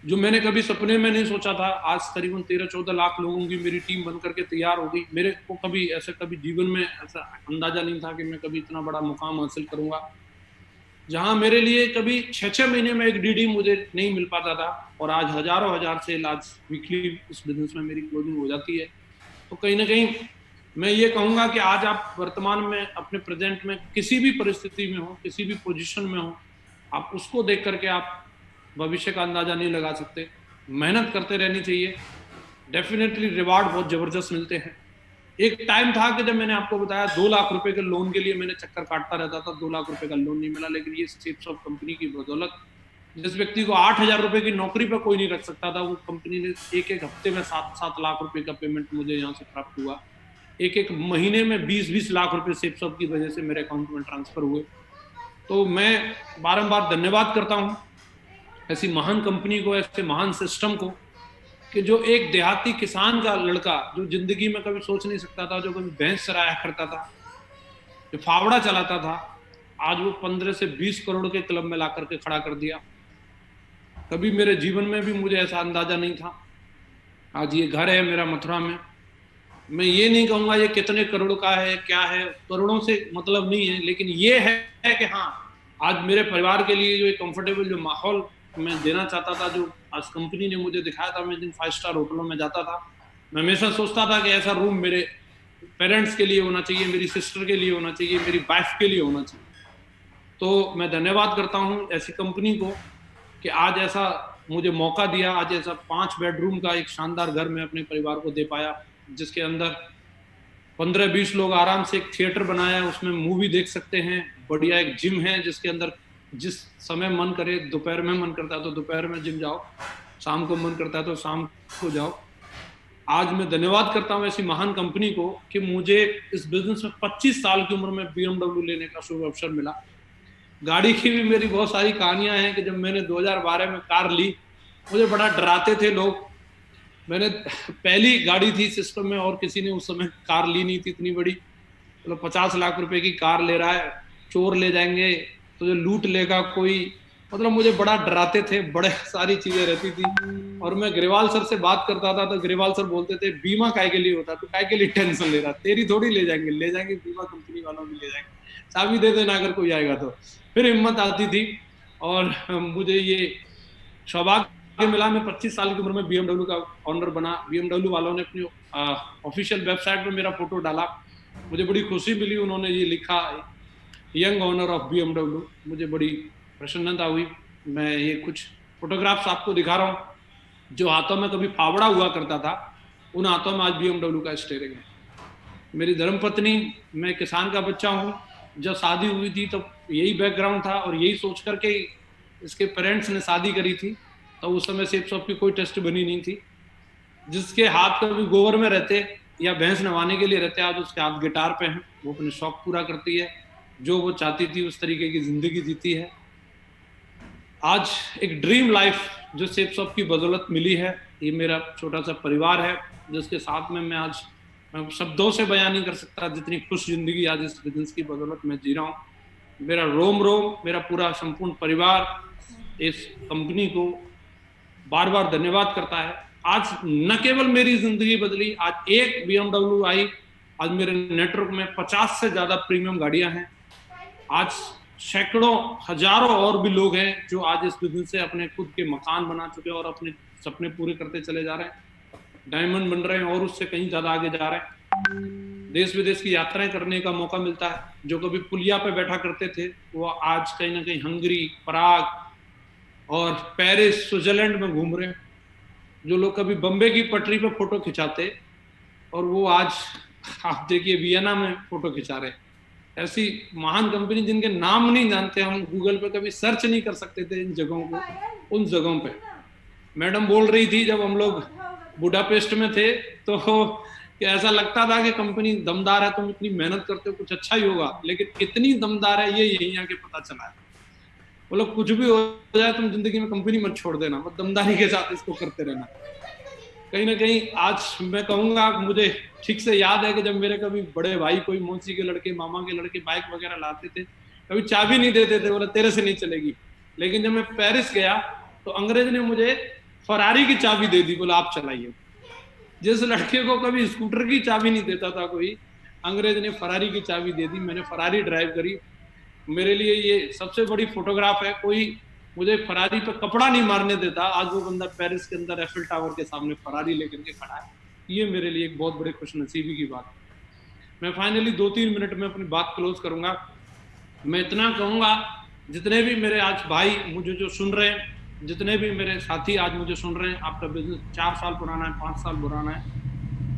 जो मैंने कभी सपने में नहीं सोचा था। आज करीबन 13-14 लाख लोगों की मेरी टीम बनकर के तैयार हो गई। मेरे को कभी ऐसा, कभी जीवन में ऐसा अंदाजा नहीं था कि मैं कभी इतना बड़ा मुकाम हासिल करूंगा। जहां मेरे लिए कभी 6-6 महीने में एक DD मुझे नहीं मिल पाता था, और आज हजारों हजार से आज वीकली इस बिजनेस में मेरी क्लोजिंग हो जाती है। तो कहीं ना कहीं मैं ये कहूंगा कि आज आप वर्तमान में अपने प्रेजेंट में किसी भी परिस्थिति में हो, किसी भी पोजीशन में हो, आप उसको देख करके आप भविष्य का अंदाजा नहीं लगा सकते। मेहनत करते रहनी चाहिए, डेफिनेटली रिवार्ड बहुत जबरदस्त मिलते हैं। एक टाइम था कि जब मैंने आपको बताया 2 लाख रुपए के लोन के लिए मैंने चक्कर काटता रहता था, 2 लाख रुपए का लोन नहीं मिला। लेकिन ये स्टेप्स कंपनी की बदौलत, जिस व्यक्ति को 8,000 रुपए की नौकरी पर कोई नहीं रख सकता था, वो कंपनी ने एक हफ्ते में 7-7 लाख रुपए का पेमेंट मुझे यहाँ से प्राप्त हुआ। एक महीने में 20-20 लाख रुपए सेप्स की वजह से मेरे अकाउंट में ट्रांसफर हुए। तो मैं बारंबार धन्यवाद करता हूँ ऐसी महान कंपनी को, ऐसे महान सिस्टम को, कि जो एक देहाती किसान का लड़का, जो जिंदगी में कभी सोच नहीं सकता था, जो कभी भैंस चराया करता था, जो फावड़ा चलाता था, आज वो 15 से 20 करोड़ के क्लब में ला करके खड़ा कर दिया। कभी मेरे जीवन में भी मुझे ऐसा अंदाजा नहीं था। आज ये घर है मेरा मथुरा में। मैं ये नहीं कहूंगा ये कितने करोड़ का है, क्या है, करोड़ों से मतलब नहीं है, लेकिन ये है कि हाँ, आज मेरे परिवार के लिए जो एक कंफर्टेबल जो माहौल मैं देना चाहता था, जो आज कंपनी ने मुझे दिखाया था। मैं जिन 5 स्टार होटलों में जाता था, मैं हमेशा सोचता था कि ऐसा रूम मेरे पेरेंट्स के लिए होना चाहिए, मेरी सिस्टर के लिए होना चाहिए, मेरी वाइफ के लिए होना चाहिए। तो मैं धन्यवाद करता हूँ ऐसी कंपनी को कि आज ऐसा मुझे मौका दिया। आज ऐसा 5 बेडरूम का एक शानदार घर मैं अपने परिवार को दे पाया, जिसके अंदर 15-20 लोग आराम से एक थिएटर बनाया है, उसमें मूवी देख सकते हैं। बढ़िया एक जिम है जिसके अंदर जिस समय मन करे, दोपहर में मन करता है तो दोपहर में जिम जाओ, शाम को मन करता है तो शाम को जाओ। आज मैं धन्यवाद करता हूँ ऐसी महान कंपनी को कि मुझे इस बिजनेस में 25 साल की उम्र में BMW लेने का शुभ अवसर मिला। गाड़ी की भी मेरी बहुत सारी कहानियां हैं कि जब मैंने 2012 में कार ली, मुझे बड़ा डराते थे लोग। मैंने पहली गाड़ी थी सिस्टम में, और किसी ने उस समय कार ली नहीं थी इतनी बड़ी। मतलब 50 लाख रुपए की कार ले रहा है, चोर ले जाएंगे, तो जो लूट लेगा कोई, मतलब मुझे बड़ा डराते थे, बड़े सारी चीजें रहती थी। और मैं ग्रेवाल सर से बात करता था तो ग्रेवाल सर बोलते थे बीमा काय के लिए होता, तो काय के लिए टेंशन ले रहा, तेरी थोड़ी ले जाएंगे, बीमा कंपनी वालों भी ले जाएंगे, चाबी दे देना अगर कोई आएगा तो। फिर हिम्मत आती थी और मुझे ये सौभाग्य मिला, मैं 25 साल की उम्र में BMW का ऑनर बना। BMW वालों ने अपनी ऑफिशियल वेबसाइट पर मेरा फोटो डाला, मुझे बड़ी खुशी मिली। उन्होंने ये लिखा यंग ऑनर ऑफ BMW, मुझे बड़ी प्रसन्नता हुई। मैं ये कुछ फोटोग्राफ्स आपको दिखा रहा हूँ। जो हाथों में कभी फावड़ा हुआ करता था, उन हाथों में आज BMW का स्टीयरिंग है। मेरी धर्मपत्नी, मैं किसान का बच्चा हूँ। जब शादी हुई थी तो यही बैकग्राउंड था और यही सोच करके इसके पेरेंट्स ने शादी करी थी। तो उस समय सेप शॉप की कोई टेस्ट बनी नहीं थी। जिसके हाथ कभी गोबर में रहते या भैंस नवाने के लिए रहते, आज उसके हाथ गिटार पे हैं। वो अपने शौक पूरा करती है, जो वो चाहती थी उस तरीके की जिंदगी जीती है। आज एक ड्रीम लाइफ जो सेप शॉप की बदौलत मिली है। ये मेरा छोटा सा परिवार है जिसके साथ में मैं आज शब्दों से बयान नहीं कर सकता जितनी खुश जिंदगी आज इस बिजनेस की बदौलत मैं जी रहा हूँ। मेरा रोम रोम, मेरा पूरा संपूर्ण परिवार इस कंपनी को बार बार धन्यवाद करता है। आज न केवल मेरी जिंदगी बदली, आज एक BMW आई। आज मेरे नेटवर्क में 50 से ज्यादा प्रीमियम गाड़ियां हैं। आज सैकड़ों हजारों और भी लोग हैं जो आज इस बिजनेस से अपने खुद के मकान बना चुके हैं और अपने सपने पूरे करते चले जा रहे हैं, डायमंड बन रहे हैं और उससे कहीं ज्यादा आगे जा रहे हैं। देश विदेश की यात्राएं करने का मौका मिलता है। जो कभी पुलिया पे बैठा करते थे वो आज कहीं ना कहीं हंगरी, पराग और पेरिस, स्विट्जरलैंड में घूम रहे हैं। जो लोग कभी बम्बे की पटरी पे फोटो खिंचाते और वो आज आप देखिए वियना में फोटो खिंचा रहे हैं। ऐसी महान कंपनी जिनके नाम नहीं जानते, हम गूगल पे कभी सर्च नहीं कर सकते थे इन जगहों को, उन जगहों पे। मैडम बोल रही थी जब हम लोग बुडापेस्ट में थे तो कि ऐसा लगता था कि कंपनी दमदार है, तुम इतनी मेहनत करते हो कुछ अच्छा ही होगा, लेकिन कितनी दमदार है ये यहीं आके पता चला है। वो लोग कुछ भी हो जाए तुम जिंदगी में कंपनी मत छोड़ देना, मत दमदारी के साथ इसको करते रहना। कहीं ना कहीं आज मैं कहूंगा, मुझे ठीक से याद है कि जब मेरे कभी बड़े भाई, कोई मौसी के लड़के, मामा के लड़के बाइक वगैरह लाते थे, कभी चाबी नहीं देते थे, बोला तेरे से नहीं चलेगी। लेकिन जब मैं पेरिस गया तो अंग्रेज ने मुझे फरारी की चाबी दे दी, बोला आप चलाइए। जिस लड़के को कभी स्कूटर की चाबी नहीं देता था कोई, अंग्रेज ने फरारी की चाबी दे दी। मैंने फरारी ड्राइव करी। मेरे लिए ये सबसे बड़ी फोटोग्राफ है। कोई मुझे फरारी पे कपड़ा नहीं मारने देता। आज वो बंदा पेरिस के अंदर एफिल टावर के सामने फरारी लेकर के खड़ा है। ये मेरे लिए एक बहुत बड़े खुशनसीबी की बात है। मैं फाइनली 2-3 मिनट में अपनी बात क्लोज करूंगा। मैं इतना कहूंगा, जितने भी मेरे आज भाई मुझे जो सुन रहे हैं, जितने भी मेरे साथी आज मुझे सुन रहे हैं, आपका बिजनेस 4 साल पुराना है, 5 साल पुराना है,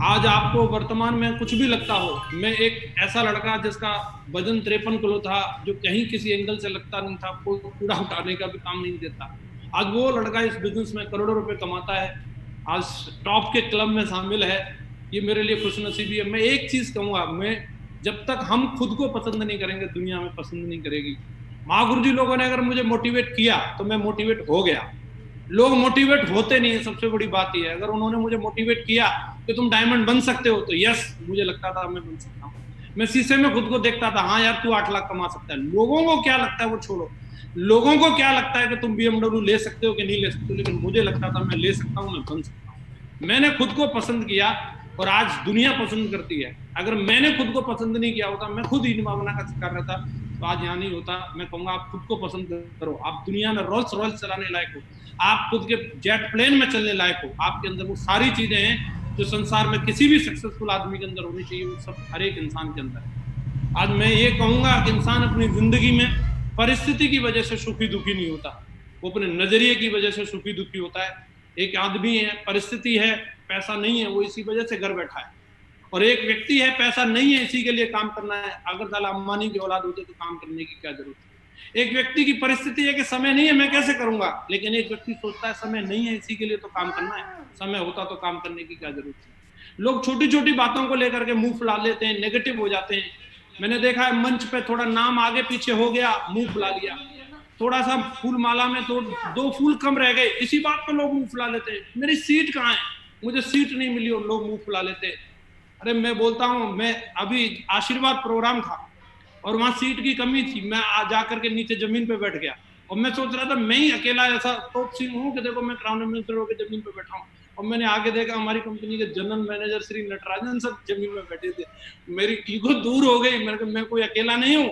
आज आपको वर्तमान में कुछ भी लगता हो, मैं एक ऐसा लड़का जिसका वजन 53 किलो था, जो कहीं किसी एंगल से लगता नहीं था, कोई कूड़ा उठाने का भी काम नहीं देता, आज वो लड़का इस बिजनेस में करोड़ों रुपए कमाता है, आज टॉप के क्लब में शामिल है। ये मेरे लिए खुशनसीबी है। मैं एक चीज कहूंगा, मैं जब तक हम खुद को पसंद नहीं करेंगे, दुनिया में पसंद नहीं करेगी। महागुरु जी लोगों ने अगर मुझे मोटिवेट किया तो मैं मोटिवेट हो गया। लोग मोटिवेट होते नहीं है, सबसे बड़ी बात यह है। अगर उन्होंने मुझे मोटिवेट किया कि तुम डायमंड बन सकते हो, तो यस, मुझे लगता था मैं बन सकता हूँ। मैं शीशे में खुद को देखता था, हाँ यार तू 8 लाख कमा सकता है। लोगों को क्या लगता है वो छोड़ो, लोगों को क्या लगता है कि तुम BMW ले सकते हो कि नहीं ले सकते हो, लेकिन मुझे लगता था मैं ले सकता हूँ, मैं बन सकता हूँ। मैंने खुद को पसंद किया और आज दुनिया पसंद करती है। अगर मैंने खुद को पसंद नहीं किया होता, मैं खुद ही भावना का शिकार रहता, तो आज यहाँ नहीं होता। मैं कहूंगा आप खुद को पसंद करो। आप दुनिया में रोल्स रॉयल्स चलाने लायक हो, आप खुद के जेट प्लेन में चलने लायक हो, आपके अंदर वो सारी चीजें हैं जो संसार में किसी भी सक्सेसफुल आदमी के अंदर होनी चाहिए, वो सब हर एक इंसान के अंदर है। आज मैं ये कहूंगा कि इंसान अपनी जिंदगी में परिस्थिति की वजह से सुखी दुखी नहीं होता, वो अपने नजरिए की वजह से सुखी दुखी होता है। एक आदमी है, परिस्थिति है, पैसा नहीं है, वो इसी वजह से घर बैठा है। और एक व्यक्ति है, पैसा नहीं है, इसी के लिए काम करना है। अगर साला अंबानी की औलाद होते तो काम करने की क्या जरूरत है। एक व्यक्ति की परिस्थिति है कि समय नहीं है, मैं कैसे करूंगा, लेकिन एक व्यक्ति सोचता है समय नहीं है, इसी के लिए तो काम करना है, समय होता तो काम करने की क्या जरूरत है। लोग छोटी छोटी बातों को लेकर के मुंह फुला लेते हैं, नेगेटिव हो जाते हैं। मैंने देखा है मंच पे थोड़ा नाम आगे पीछे हो गया, मुंह फुला लिया, थोड़ा सा फूल माला में तो 2 फूल कम रह गए, इसी बात पर लोग मुंह फुला लेते हैं। मेरी सीट कहाँ है, मुझे सीट नहीं मिली और लोग मुंह फुला लेते हैं। अरे मैं बोलता हूँ, मैं अभी आशीर्वाद प्रोग्राम था और वहां सीट की कमी थी, मैं जाकर के नीचे जमीन पे बैठ गया और मैं सोच रहा था मैं ही अकेला ऐसा टॉप सिंह हूँ कि देखो मैं क्राउन मिनिस्टर होकर जमीन पे बैठा हूँ। और मैंने आगे देखा हमारी कंपनी के जनरल मैनेजर श्री नटराजन सब जमीन में बैठे थे। मेरी ईगो दूर हो गई, मैं कोई अकेला नहीं हूँ।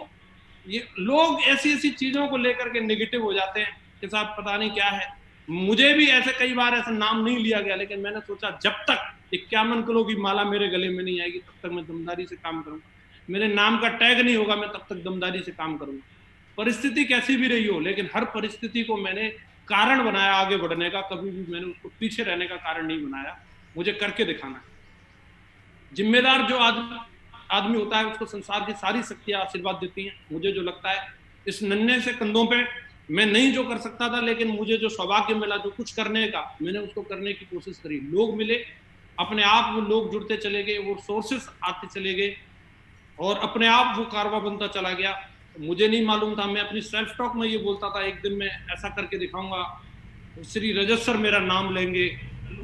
ये लोग ऐसी ऐसी चीजों को लेकर के नेगेटिव हो जाते हैं कि साहब पता नहीं क्या है। मुझे भी ऐसे कई बार ऐसा नाम नहीं लिया गया, लेकिन मैंने सोचा जब तक 51 किलो की माला मेरे गले में नहीं आएगी तब तक मैं दमदारी से काम करूंगा। मेरे नाम का टैग नहीं होगा, मैं तब तक दमदारी से काम करूंगा। परिस्थिति कैसी भी रही हो, लेकिन हर परिस्थिति को मैंने कारण बनाया आगे बढ़ने का, कभी भी मैंने उसको पीछे रहने का कारण नहीं बनाया। मुझे करके दिखाना है। जिम्मेदार जो आदमी होता है उसको संसार की सारी शक्तियां आशीर्वाद देती हैं। मुझे जो लगता है इस नन्हे से कंधों पे मैं नहीं जो कर सकता था, लेकिन मुझे जो सौभाग्य मिला जो कुछ करने का, मैंने उसको करने की कोशिश करी। लोग मिले, अपने आप वो लोग जुड़ते चले गए, वो सोर्सेस आते चले गए और अपने आप वो कारवा बनता चला गया। मुझे नहीं मालूम था, मैं अपनी सेल्फ टॉक में ये बोलता था एक दिन मैं ऐसा करके दिखाऊंगा, श्री रजत सर मेरा नाम लेंगे।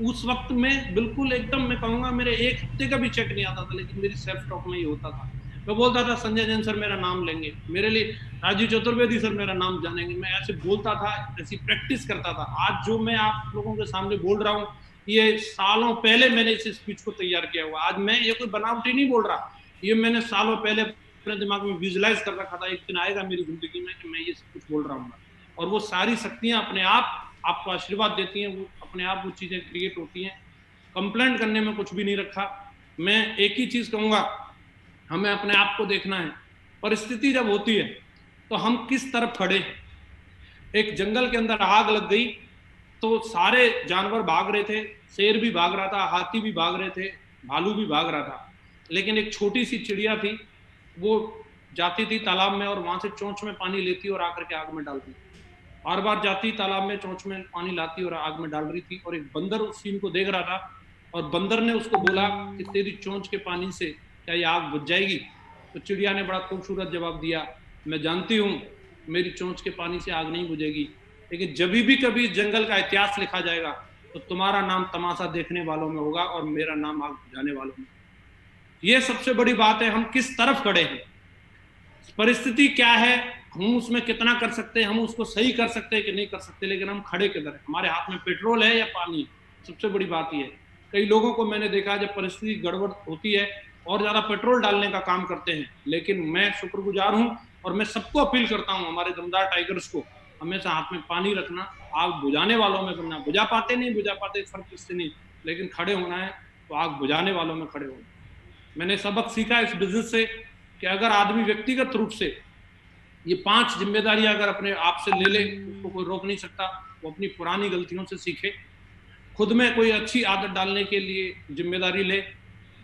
उस वक्त में बिल्कुल एकदम मैं कहूंगा मेरे एक हफ्ते का भी चेक नहीं आता था, लेकिन मेरी सेल्फ टॉक में ये होता था। मैं बोलता था संजय जैन सर मेरा नाम लेंगे, मेरे लिए राजीव चतुर्वेदी सर मेरा नाम जानेंगे। मैं ऐसे बोलता था, ऐसी प्रैक्टिस करता था। आज जो मैं आप लोगों के सामने बोल रहा हूँ, ये सालों पहले मैंने इस स्पीच को तैयार किया हुआ। आज मैं ये कोई बनावटी नहीं बोल रहा, ये मैंने सालों पहले अपने दिमाग में विजुलाइज कर रखा था। एक दिन आएगा मेरी जिंदगी में कि मैं ये सब कुछ बोल रहा हूँ, और वो सारी शक्तियां अपने आप आपको आशीर्वाद देती हैं, वो अपने आप वो चीजें क्रिएट होती हैं। कंप्लेंट करने में कुछ भी नहीं रखा। मैं एक ही चीज कहूंगा, हमें अपने आप को देखना है। परिस्थिति जब होती है तो हम किस तरफ खड़े हैं। एक जंगल के अंदर आग लग गई तो सारे जानवर भाग रहे थे, शेर भी भाग रहा था, हाथी भी भाग रहे थे, भालू भी भाग रहा था, लेकिन एक छोटी सी चिड़िया थी, वो जाती थी तालाब में और वहां से चोंच में पानी लेती और आकर के आग में डालती। बार बार जाती तालाब में, चोंच में पानी लाती और आग में डाल रही थी। और एक बंदर उस सीन को देख रहा था और बंदर ने उसको बोला कि तेरी चोंच के पानी से क्या ये आग बुझ जाएगी? तो चिड़िया ने बड़ा खूबसूरत जवाब दिया, मैं जानती हूँ मेरी चोंच के पानी से आग नहीं बुझेगी, लेकिन जब भी कभी जंगल का इतिहास लिखा जाएगा तो तुम्हारा नाम तमाशा देखने वालों में होगा और मेरा नाम आग बुझाने वालों में। ये सबसे बड़ी बात है, हम किस तरफ खड़े हैं, परिस्थिति क्या है, हम उसमें कितना कर सकते हैं, हम उसको सही कर सकते हैं कि नहीं कर सकते, लेकिन हम खड़े किधर हैं, हमारे हाथ में पेट्रोल है या पानी है। सबसे बड़ी बात ये है। कई लोगों को मैंने देखा जब परिस्थिति गड़बड़ होती है और ज्यादा पेट्रोल डालने का काम करते हैं, लेकिन मैं शुक्रगुजार हूं और मैं सबको अपील करता हूं, हमारे दमदार टाइगर्स को, हमेशा हाथ में पानी रखना, आग बुझाने वालों में बनना। बुझा पाते नहीं बुझा पाते फर्क किससे नहीं, लेकिन खड़े होना है तो आग बुझाने वालों में खड़े होना। मैंने सबक सीखा इस बिजनेस से कि अगर आदमी व्यक्तिगत रूप से ये 5 जिम्मेदारियां अगर अपने आप से ले ले, उसको कोई रोक नहीं सकता। वो अपनी पुरानी गलतियों से सीखे, खुद में कोई अच्छी आदत डालने के लिए जिम्मेदारी ले,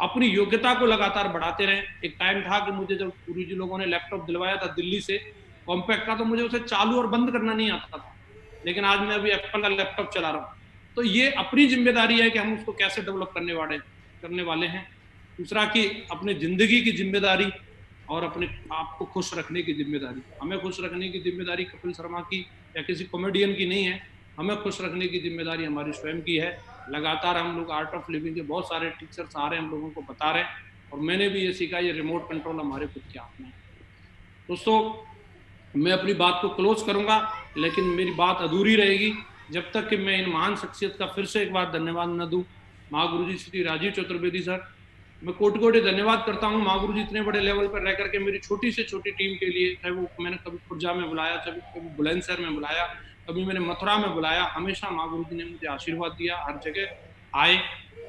अपनी योग्यता को लगातार बढ़ाते रहें। एक टाइम था कि मुझे जब गुरुजी लोगों ने लैपटॉप दिलवाया था दिल्ली से कॉम्पैक्ट का, तो मुझे उसे चालू और बंद करना नहीं आता था, लेकिन आज मैं अभी एप्पल का लैपटॉप चला रहा हूँ। तो ये अपनी जिम्मेदारी है कि हम उसको कैसे डेवलप करने वाले हैं। दूसरा कि अपनी जिंदगी की जिम्मेदारी और अपने आप को खुश रखने की जिम्मेदारी। हमें खुश रखने की जिम्मेदारी कपिल शर्मा की या किसी कॉमेडियन की नहीं है, हमें खुश रखने की जिम्मेदारी हमारी स्वयं की है। लगातार हम लोग आर्ट ऑफ लिविंग के बहुत सारे टीचर्स आ रहे हैं, हम लोगों को बता रहे हैं, और मैंने भी ये सीखा, ये रिमोट कंट्रोल हमारे खुद के हाथ में है। दोस्तों, मैं अपनी बात को क्लोज करूंगा, लेकिन मेरी बात अधूरी रहेगी जब तक कि मैं इन महान शख्सियत का फिर से एक बार धन्यवाद न दूं। महागुरु जी श्री राजीव चतुर्वेदी सर, मैं कोटि कोटि धन्यवाद करता हूँ। महागुरु जी इतने बड़े लेवल पर रह करके मेरी छोटी से छोटी टीम के लिए, चाहे वो मैंने कभी खुर्जा में बुलाया, कभी बुलंदशहर में बुलाया, कभी मैंने मथुरा में बुलाया, हमेशा महागुरु जी ने मुझे आशीर्वाद दिया, हर जगह आए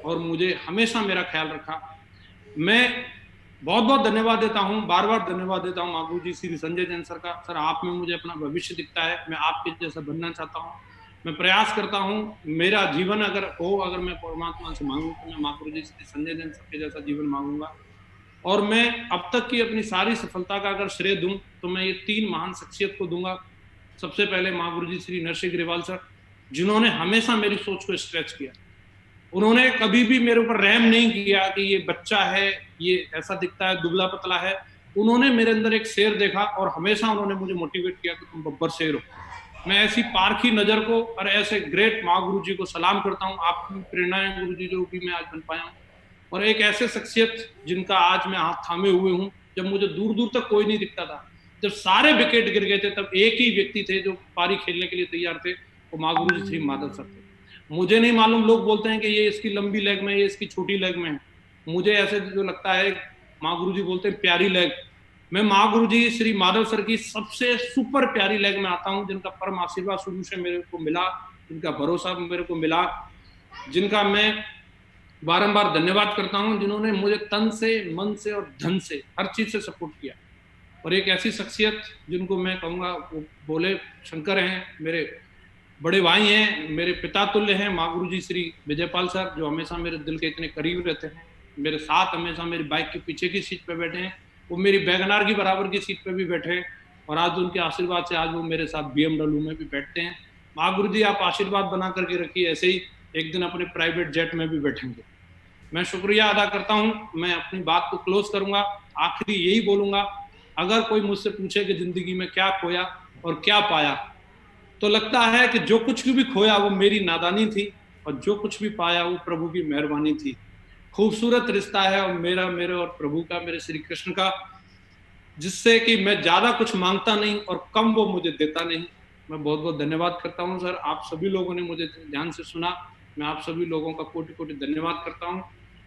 और मुझे हमेशा मेरा ख्याल रखा। मैं बहुत बहुत धन्यवाद देता हूँ, बार बार धन्यवाद देता हूँ महागुरु जी श्री संजय जैन सर का। सर, आप में मुझे अपना भविष्य दिखता है, मैं आपके जैसा बनना चाहता हूँ। मैं प्रयास करता हूँ मेरा जीवन अगर मैं परमात्मा से मांगू तो मैं महागुरु जी श्री संजय जैन सर के जैसा जीवन मांगूंगा। और मैं अब तक की अपनी सारी सफलता का अगर श्रेय दूं तो मैं ये 3 महान शख्सियत को दूंगा। सबसे पहले महागुरु जी श्री नरसिंह ग्रेवाल सर, जिन्होंने हमेशा मेरी सोच को स्ट्रेच किया। उन्होंने कभी भी मेरे ऊपर रहम नहीं किया कि ये बच्चा है, ये ऐसा दिखता है, दुबला पतला है। उन्होंने मेरे अंदर एक शेर देखा और हमेशा उन्होंने मुझे मोटिवेट किया कि तुम बब्बर शेर हो। मैं ऐसी पारखी नजर को और ऐसे ग्रेट महागुरु जी को सलाम करता हूँ। आपकी प्रेरणाएं गुरु जी जो भी मैं आज बन पाया हूँ, और एक ऐसे शख्सियत जिनका आज मैं हाथ थामे हुए हूँ। जब मुझे दूर दूर तक कोई नहीं दिखता था, जब सारे विकेट गिर गए थे, तब एक ही व्यक्ति थे जो पारी खेलने के लिए तैयार थे, वो महागुरु जी श्री माधव सर थे। मुझे नहीं मालूम, लोग बोलते हैं कि ये इसकी लंबी लेग में, ये इसकी छोटी लेग में है। मुझे ऐसे जो लगता है, महागुरु जी बोलते हैं प्यारी लेग। मैं महागुरु जी श्री माधव सर की सबसे सुपर प्यारी लेग में आता हूं, जिनका परम आशीर्वाद शुरू से मेरे को मिला, जिनका भरोसा मेरे को मिला, जिनका मैं बारंबार धन्यवाद करता हूं, जिन्होंने मुझे तन से, मन से और धन से हर चीज से सपोर्ट किया। और एक ऐसी शख्सियत जिनको मैं कहूँगा वो भोले शंकर हैं, मेरे बड़े भाई हैं, मेरे पिता तुल्य हैं, महागुरु जी श्री विजयपाल सर, जो हमेशा मेरे दिल के इतने करीब रहते हैं। मेरे साथ हमेशा मेरी बाइक के पीछे की सीट पे बैठे हैं, वो मेरी वैगनार की बराबर की सीट पे भी बैठे हैं, और आज उनके आशीर्वाद से आज वो मेरे साथ BMW में भी बैठते हैं। महागुरु जी आप आशीर्वाद बना करके रखिए, ऐसे ही एक दिन अपने प्राइवेट जेट में भी बैठेंगे। मैं शुक्रिया अदा करता हूं। मैं अपनी बात को क्लोज करूंगा, आखिरी यही बोलूंगा, अगर कोई मुझसे पूछे कि जिंदगी में क्या खोया और क्या पाया, तो लगता है कि जो कुछ भी खोया वो मेरी नादानी थी, और जो कुछ भी पाया वो प्रभु की मेहरबानी थी। खूबसूरत रिश्ता है और मेरे और प्रभु का, मेरे श्री कृष्ण का, जिससे कि मैं ज्यादा कुछ मांगता नहीं और कम वो मुझे देता नहीं। मैं बहुत बहुत धन्यवाद करता हूँ सर, आप सभी लोगों ने मुझे ध्यान से सुना। मैं आप सभी लोगों का कोटि कोटि धन्यवाद करता हूँ।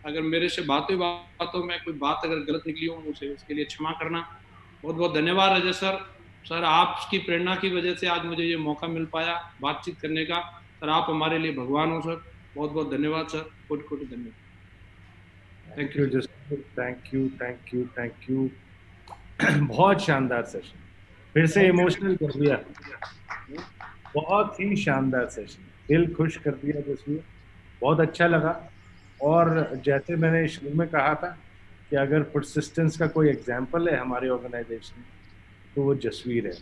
अगर मेरे से बातों में कोई बात अगर गलत निकली हो, मुझे उसके लिए क्षमा करना। बहुत बहुत धन्यवाद अजय सर। सर आपकी प्रेरणा की वजह से आज मुझे ये मौका मिल पाया बातचीत करने का। सर आप हमारे लिए भगवान हो सर। बहुत बहुत धन्यवाद सर, कोटि कोटि धन्यवाद। Thank you Jasvir, thank you thank you thank you. बहुत शानदार सेशन, फिर से इमोशनल कर दिया, बहुत ही शानदार सेशन, दिल खुश कर दिया जसवीर, बहुत अच्छा लगा। और जैसे मैंने शुरू में कहा था कि अगर परसिस्टेंस का कोई एग्जाम्पल है हमारे ऑर्गेनाइजेशन में तो वो जसवीर है।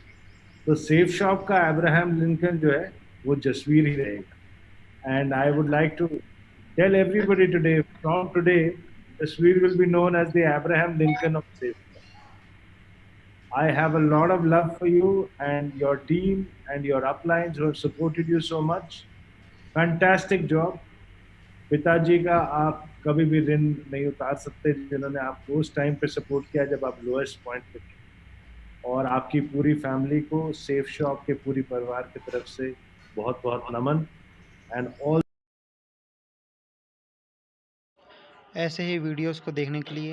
तो सेफ शॉप का अब्राहम लिंकन जो है वो जसवीर ही रहेगा। And I would like to tell everybody today, from today Jasvir will be known as the Abraham Lincoln of Safe. I have a lot of love for you and your team and your uplines who have supported you so much. Fantastic job. पिताजी का आप कभी भी ऋण नहीं उतार सकते, जिन्होंने आपको उस टाइम पे सपोर्ट किया जब आप लोएस्ट पॉइंट पे थे। और आपकी पूरी फैमिली को, सेफ शॉप के पूरी परिवार की तरफ से बहुत बहुत नमन। एंड ऑल ऐसे ही वीडियोस को देखने के लिए